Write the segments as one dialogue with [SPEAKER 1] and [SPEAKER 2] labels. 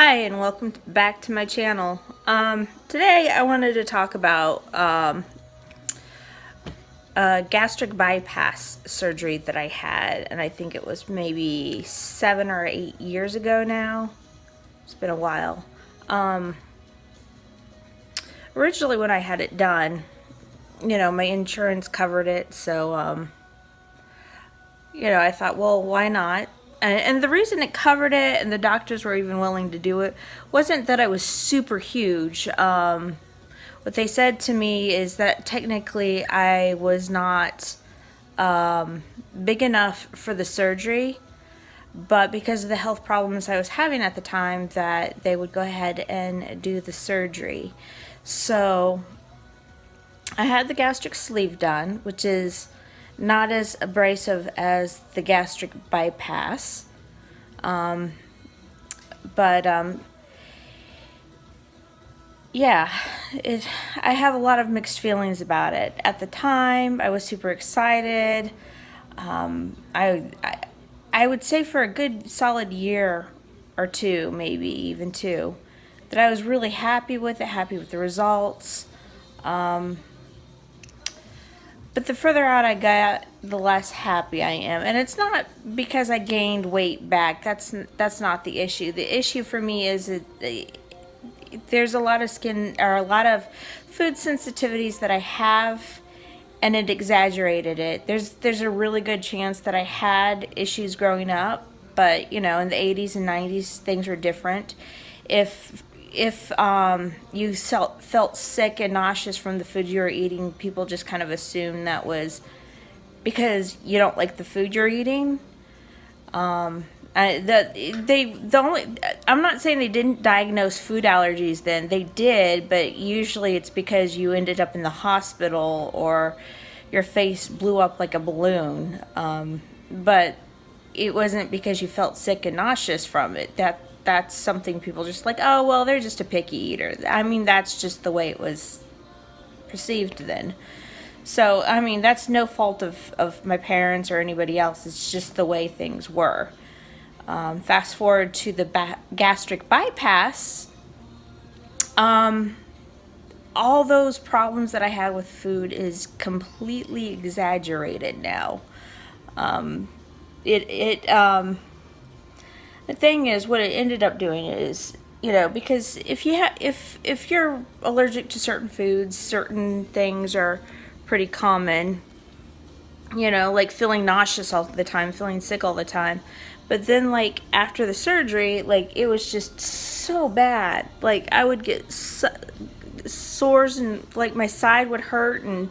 [SPEAKER 1] Hi, and welcome back to my channel. Today I wanted to talk about gastric bypass surgery that I had, and I think it was maybe 7 or 8 years ago now. It's been a while. Originally when I had it done, my insurance covered it, so I thought, well, why not? And the reason it covered it and the doctors were even willing to do it wasn't that I was super huge. What they said to me is that technically I was not big enough for the surgery, but because of the health problems I was having at the time, that they would go ahead and do the surgery. So I had the gastric sleeve done, which is not as abrasive as the gastric bypass. But yeah, I have a lot of mixed feelings about it. At the time, I was super excited. I would say for a good solid year or two, maybe even two, that I was really happy with it, happy with the results. But the further out I got, the less happy I am. And it's not because I gained weight back. That's not the issue. The issue for me is that there's a lot of a lot of food sensitivities that I have, and it exaggerated it. There's a really good chance that I had issues growing up, but in the 80s and 90s things were different. If you felt sick and nauseous from the food you were eating, people just kind of assumed that was because you don't like the food you're eating. I'm not saying they didn't diagnose food allergies then. They did, but usually it's because you ended up in the hospital or your face blew up like a balloon. But it wasn't because you felt sick and nauseous from it. That's something people just like, oh, well, they're just a picky eater. I mean, that's just the way it was perceived then. So, I mean, that's no fault of my parents or anybody else. It's just the way things were. Fast forward to the gastric bypass. All those problems that I had with food is completely exaggerated now. The thing is, what it ended up doing is, because if you're allergic to certain foods, certain things are pretty common. Like feeling nauseous all the time, feeling sick all the time. But then, like, after the surgery, like, it was just so bad. Like, I would get sores and, like, my side would hurt and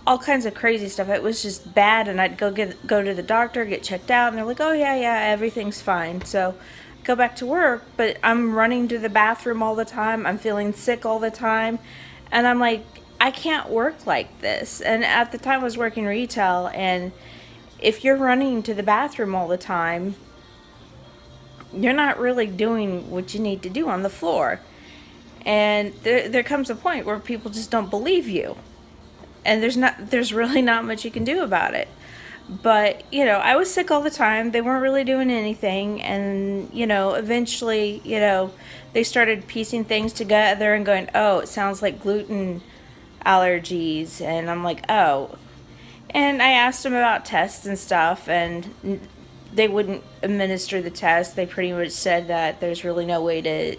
[SPEAKER 1] all kinds of crazy stuff. It was just bad, and I'd go to the doctor, get checked out, and they're like, oh, yeah, everything's fine. So go back to work, but I'm running to the bathroom all the time. I'm feeling sick all the time. And I'm like, I can't work like this. And at the time I was working retail, and if you're running to the bathroom all the time, you're not really doing what you need to do on the floor. And there comes a point where people just don't believe you. And there's really not much you can do about it. But, I was sick all the time. They weren't really doing anything. And, eventually, they started piecing things together and going, oh, it sounds like gluten allergies. And I'm like, oh. And I asked them about tests and stuff, and they wouldn't administer the test. They pretty much said that there's really no way to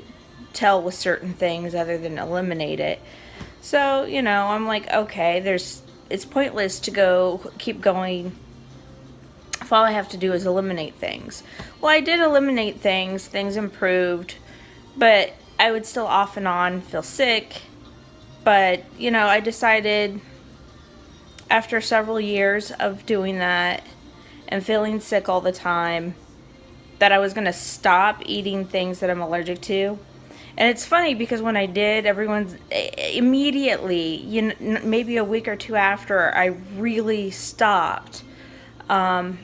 [SPEAKER 1] tell with certain things other than eliminate it. So, I'm like, okay, it's pointless to keep going if all I have to do is eliminate things. Well, I did eliminate things improved, but I would still off and on feel sick. But, I decided after several years of doing that and feeling sick all the time that I was going to stop eating things that I'm allergic to. And it's funny because when I did, everyone's immediately, maybe a week or two after, I really stopped. I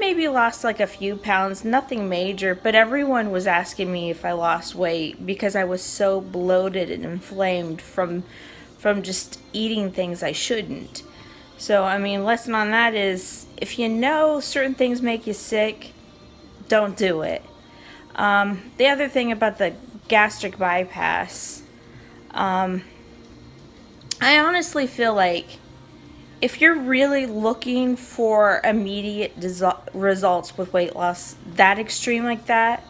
[SPEAKER 1] maybe lost like a few pounds, nothing major, but everyone was asking me if I lost weight because I was so bloated and inflamed from just eating things I shouldn't. So, I mean, lesson on that is if you know certain things make you sick, don't do it. The other thing about the gastric bypass, I honestly feel like if you're really looking for immediate results with weight loss that extreme like that,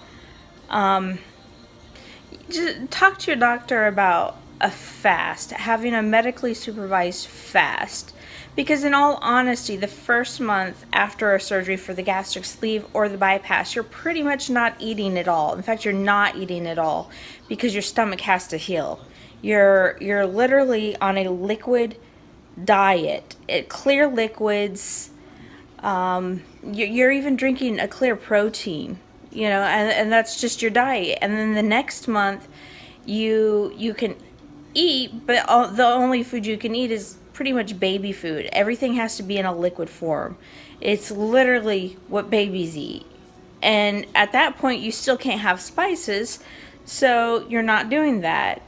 [SPEAKER 1] just talk to your doctor about a fast, having a medically supervised fast. Because in all honesty, the first month after a surgery for the gastric sleeve or the bypass, you're pretty much not eating at all. In fact, you're not eating at all because your stomach has to heal. You're literally on a liquid diet, clear liquids. You're even drinking a clear protein, and that's just your diet. And then the next month, you can eat, but the only food you can eat is pretty much baby food. Everything has to be in a liquid form. It's literally what babies eat. And at that point, you still can't have spices, so you're not doing that.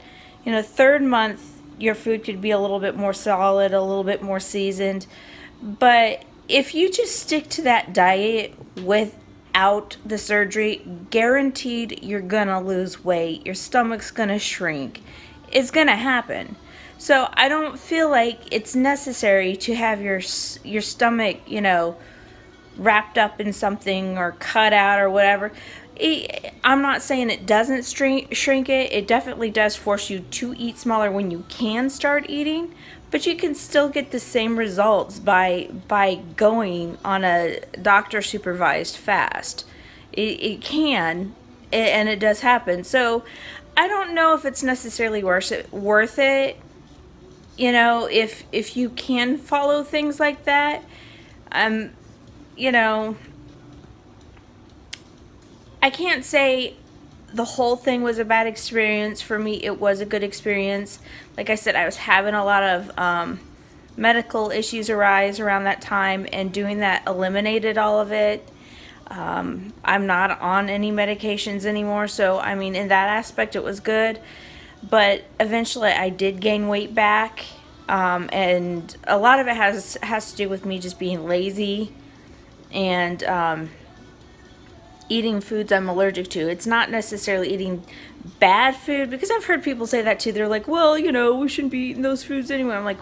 [SPEAKER 1] Third month, your food could be a little bit more solid, a little bit more seasoned. But if you just stick to that diet without the surgery, guaranteed you're gonna lose weight. Your stomach's gonna shrink. It's gonna happen. So I don't feel like it's necessary to have your stomach, wrapped up in something or cut out or whatever. I'm not saying it doesn't shrink it. It definitely does force you to eat smaller when you can start eating, but you can still get the same results by going on a doctor supervised fast. It can, and it does happen. So I don't know if it's necessarily worth it. If you can follow things like that, you know, I can't say the whole thing was a bad experience. For me, it was a good experience. Like I said, I was having a lot of medical issues arise around that time, and doing that eliminated all of it. I'm not on any medications anymore, so I mean, in that aspect, it was good. But eventually, I did gain weight back, and a lot of it has to do with me just being lazy and eating foods I'm allergic to. It's not necessarily eating bad food, because I've heard people say that too. They're like, well, we shouldn't be eating those foods anyway. I'm like,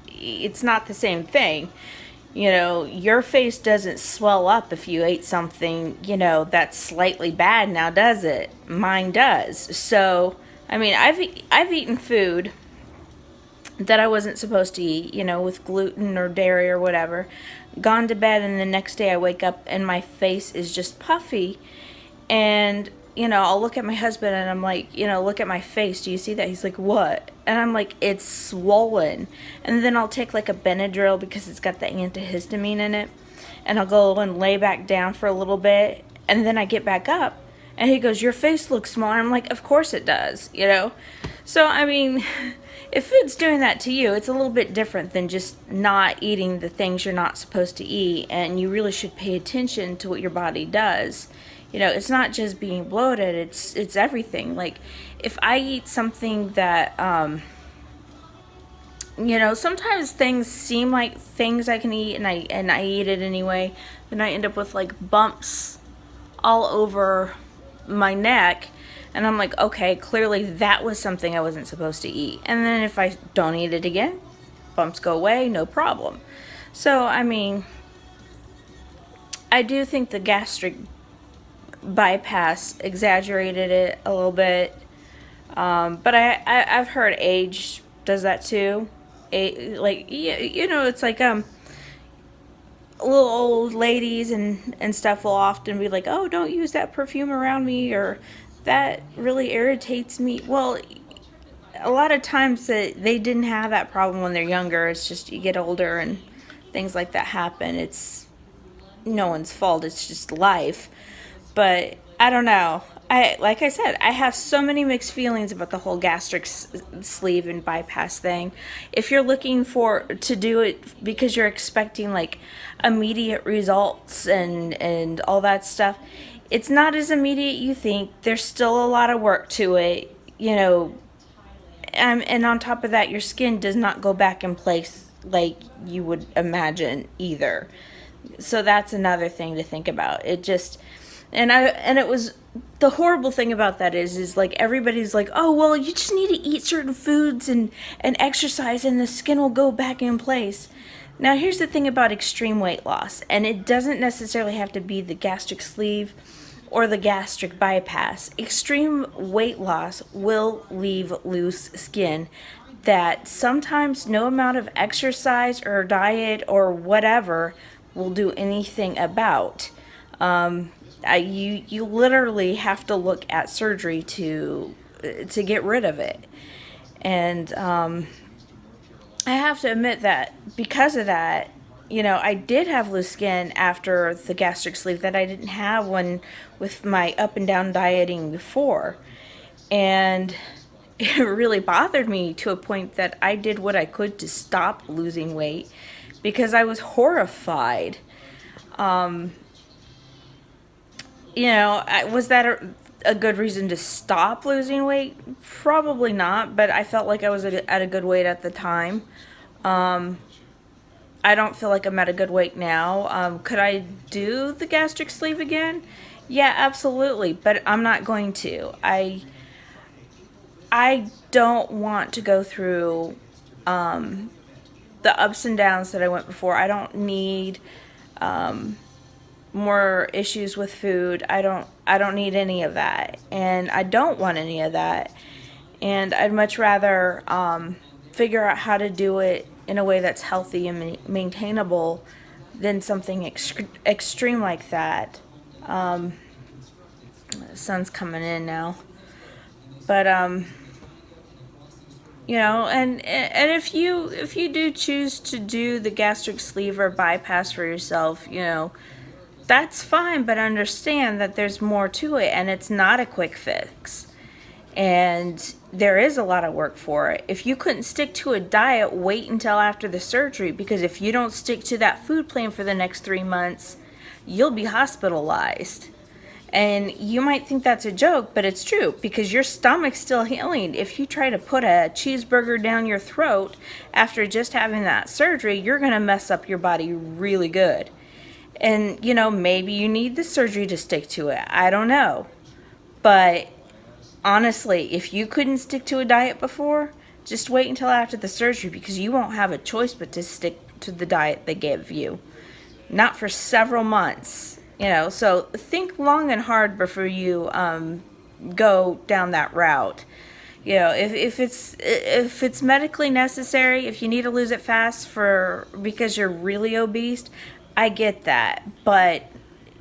[SPEAKER 1] it's not the same thing. Your face doesn't swell up if you ate something, that's slightly bad now, does it? Mine does. So, I mean, I've eaten food that I wasn't supposed to eat, with gluten or dairy or whatever, gone to bed, and the next day I wake up and my face is just puffy. And, I'll look at my husband and I'm like, look at my face. Do you see that? He's like, what? And I'm like, it's swollen. And then I'll take like a Benadryl because it's got the antihistamine in it. And I'll go and lay back down for a little bit. And then I get back up. And he goes, your face looks smaller. I'm like, of course it does, So, I mean, if food's doing that to you, it's a little bit different than just not eating the things you're not supposed to eat. And you really should pay attention to what your body does. It's not just being bloated, it's everything. Like, if I eat something that, sometimes things seem like things I can eat, and I eat it anyway, then I end up with like bumps all over my neck, and I'm like, okay, clearly that was something I wasn't supposed to eat. And then if I don't eat it again, bumps go away, no problem. So, I mean, I do think the gastric bypass exaggerated it a little bit, but I've heard age does that too. It's like little old ladies and stuff will often be like, oh, don't use that perfume around me, or that really irritates me. Well, a lot of times that they didn't have that problem when they're younger. It's just you get older and things like that happen. It's no one's fault. It's just life. But I don't know. Like I said, I have so many mixed feelings about the whole gastric sleeve and bypass thing. If you're looking to do it because you're expecting like immediate results and all that stuff, it's not as immediate you think. There's still a lot of work to it, and on top of that, your skin does not go back in place like you would imagine either. So that's another thing to think about. And it was, the horrible thing about that is like everybody's like, oh well, you just need to eat certain foods and exercise and the skin will go back in place. Now here's the thing about extreme weight loss, and it doesn't necessarily have to be the gastric sleeve or the gastric bypass. Extreme weight loss will leave loose skin that sometimes no amount of exercise or diet or whatever will do anything about. You literally have to look at surgery to get rid of it, and I have to admit that because of that, I did have loose skin after the gastric sleeve that I didn't have when with my up and down dieting before. And it really bothered me to a point that I did what I could to stop losing weight because I was horrified. Was that a good reason to stop losing weight? Probably not, but I felt like I was at a good weight at the time. I don't feel like I'm at a good weight now. Could I do the gastric sleeve again? Yeah, absolutely, but I'm not going to. I don't want to go through the ups and downs that I went before. I don't need more issues with food. I don't need any of that, and I don't want any of that. And I'd much rather figure out how to do it in a way that's healthy and maintainable than something extreme like that. The sun's coming in now, but and if you do choose to do the gastric sleeve or bypass for yourself, that's fine, but understand that there's more to it and it's not a quick fix. And there is a lot of work for it. If you couldn't stick to a diet, wait until after the surgery, because if you don't stick to that food plan for the next 3 months, you'll be hospitalized. And you might think that's a joke, but it's true, because your stomach's still healing. If you try to put a cheeseburger down your throat after just having that surgery, you're going to mess up your body really good. And, maybe you need the surgery to stick to it. I don't know. But honestly, if you couldn't stick to a diet before, just wait until after the surgery, because you won't have a choice but to stick to the diet they gave you. Not for several months, So think long and hard before you go down that route. If it's medically necessary, if you need to lose it fast because you're really obese, I get that, but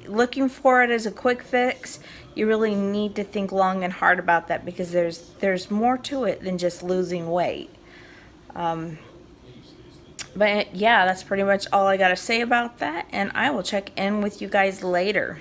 [SPEAKER 1] looking for it as a quick fix, you really need to think long and hard about that, because there's more to it than just losing weight. But yeah, that's pretty much all I got to say about that, and I will check in with you guys later.